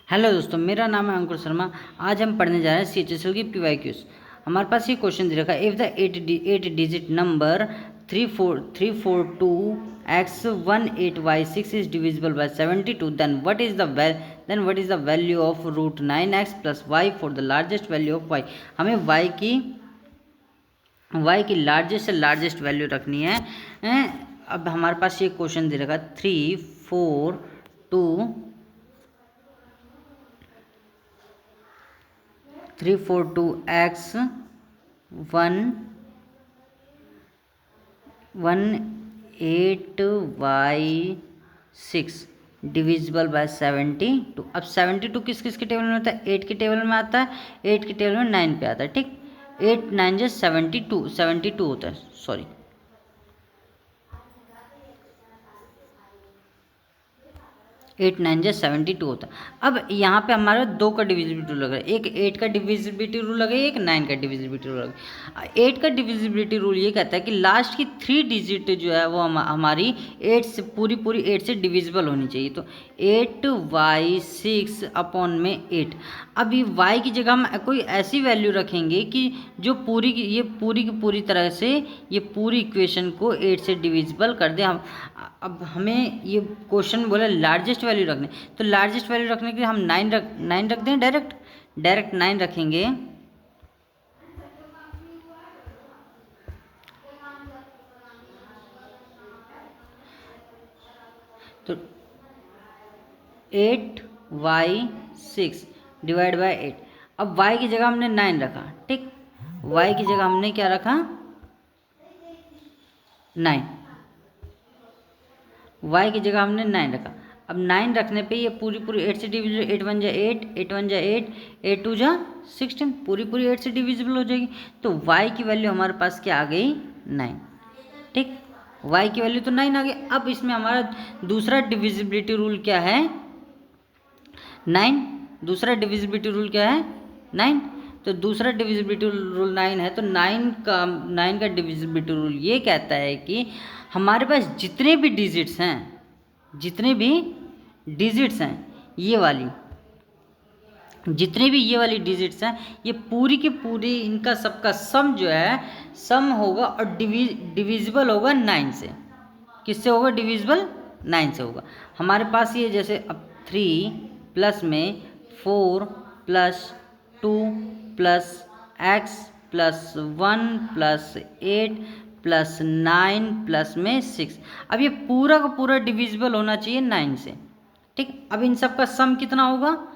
Hello दोस्तों, मेरा नाम है अंकुर शर्मा। आज हम पढ़ने जा रहे हैं CHSL की PYQs। हमारे पास ये क्वेश्चन दे रखा है, if the eight digit number 342x18y6 is divisible by 72, then what is the value of root 9x plus y for the largest value of y। हमें y की लार्जेस्ट से लार्जेस्ट वैल्यू रखनी है। अब हमारे पास ये क्वेश्चन दे रखा है 342x 18y6 डिविजिबल बाय 72। अब 72 किस किस के टेबल में आता है? 8 के टेबल में आता है, 8 के टेबल में 9 पे आता है। ठीक, 8 9 जो 72 होता है, सॉरी 8 9 जो 72 होता है। अब यहाँ पे हमारा 2 का डिविजिबिलिटी रूल लगा है, एक 8 का डिविजिबिलिटी रूल लगा है, एक 9 का डिविजिबिलिटी रूल लगा है। 8 का डिविजिबिलिटी रूल ये कहता है कि लास्ट की 3 डिजिट जो है वो हमारी 8 से पूरी 8 से डिविजिबल होनी चाहिए। तो 8y6 अपॉन में 8। अब ये y की जगह हम कोई ऐसी वैल्यू रखेंगे कि जो पूरी की पूरी तरह से ये पूरी इक्वेशन को 8 से डिविजिबल कर दे। हम अब हमें ये क्वेश्चन बोला लार्जेस्ट वैल्यू रखने, तो लार्जेस्ट वैल्यू रखने के लिए हम 9 रख दें, डायरेक्ट 9 रखेंगे। तो 8y6 डिवाइड बाय 8। अब y की जगह हमने 9 रखा। ठीक, y की जगह हमने क्या रखा? 9। y की जगह हमने 9 रखा। अब 9 रखने पे ये पूरी 8 से डिविजिबल, 8 1 जा 8, 8 1 जा 8, 8 2 जा 16, पूरी 8 से डिविजिबल हो जाएगी। तो y की वैल्यू हमारे पास क्या आ गई? 9। ठीक, y की वैल्यू तो 9 आ गई। अब इसमें हमारा दूसरा डिविजिबिलिटी रूल क्या है? 9। दूसरा डिविजिबिलिटी रूल क्या है? 9। तो दूसरा डिविजिबिलिटी रूल 9 है। तो 9 का डिविजिबिलिटी रूल ये कहता है कि हमारे पास जितने भी डिजिट्स हैं ये वाली डिजिट्स हैं, ये पूरी की पूरी इनका सबका सम जो है सम होगा और डिविजिबल होगा 9 से। किससे होगा? डिविजिबल 9 से होगा। हमारे पास ये जैसे अब 3 प्लस में 4 plus 2 plus x plus 1 plus 8 plus 9 plus में 6। अब ये पूरा का पूरा डिविजिबल होना चाहिए 9 से। ठीक, अब इन सब का सम कितना होगा?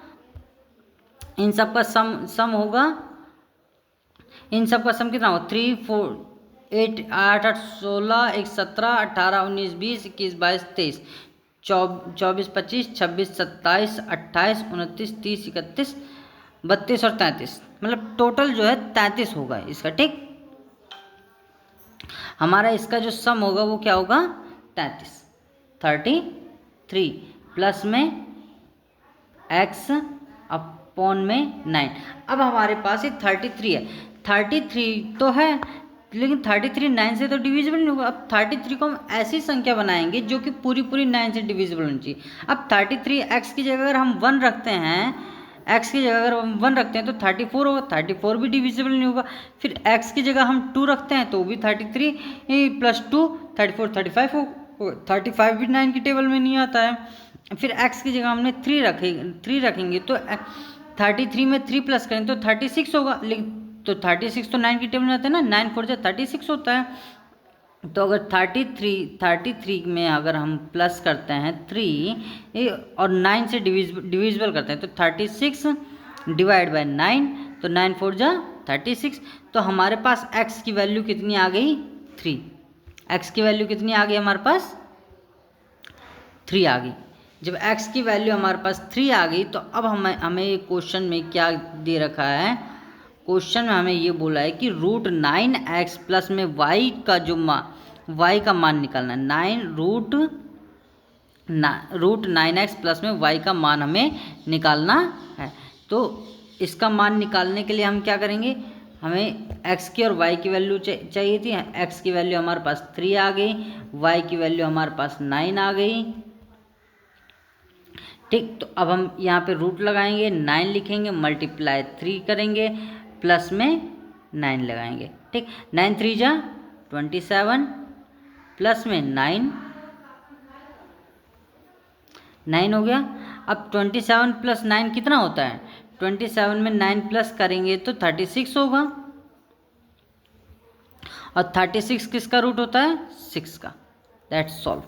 इन सब का सम होगा, इन सब का सम कितना होगा? 3 4 8 8 8 16 1 17 18 19 20 21 22 23 24 25 26 27 28 29 30 31 32 और 33, मतलब टोटल जो है 33 होगा इसका। ठीक, हमारा इसका जो सम होगा वो क्या होगा? 33 प्लस में x अपॉन में 9। अब हमारे पास ये 33 है। 33 तो है, लेकिन 33 9 से तो डिविजिबल नहीं होगा। अब 33 को हम ऐसी संख्या बनाएंगे जो कि पूरी 9 से डिविजिबल होनी चाहिए। अब 33 x की जगह अगर हम 1 रखते हैं, तो 34 होगा। 34 भी डिविजिबल नहीं होगा। फिर x की जगह हम 2 रखते हैं तो भी 33 प्लस 2 34 35 हो। 35 भी 9 की टेबल में नहीं आता है। फिर x की जगह हमने 3 रखेंगे तो 33 में 3 प्लस करें तो 36 होगा। लेकिन तो 36 तो 9 की टेबल में आता है ना, 9 4 जा 36 होता है। तो अगर 33 में अगर हम प्लस करते हैं 3 और 9 से डिविजिबल करते हैं तो 36 डिवाइड बाय 9, तो 9 4 जा 36। तो हमारे पास x की वैल्यू कितनी आ गई? 3। x की वैल्यू कितनी आ गई हमारे पास? 3 आ गई। जब x की वैल्यू हमारे पास 3 आ गई तो अब हमें क्वेश्चन में क्या दे रखा है? क्वेश्चन में हमें ये बोला है कि रूट 9x प्लस में y का जो y का मान निकालना है। रूट 9x प्लस में y का मान हमें निकालना है। तो इसका मान निकालने के लिए हम क्या करेंगे? हमें x की और y की वैल्यू चाहिए थी। x की वैल्यू हमारे पास 3 आ गई, y की वैल्यू हमारे पास 9 आ गई। ठीक, तो अब हम यहाँ पे रूट लगाएंगे, 9 लिखेंगे, मल्टीप्लाई 3 करेंगे, प्लस में 9 लगाएंगे। ठीक, 9 3 जा 27, प्लस में 9 हो गया। अब 27 प्लस 9 कितना होता है? 27 में 9 प्लस करेंगे तो 36 होगा, और 36 किसका रूट होता है? 6 का। That's solve.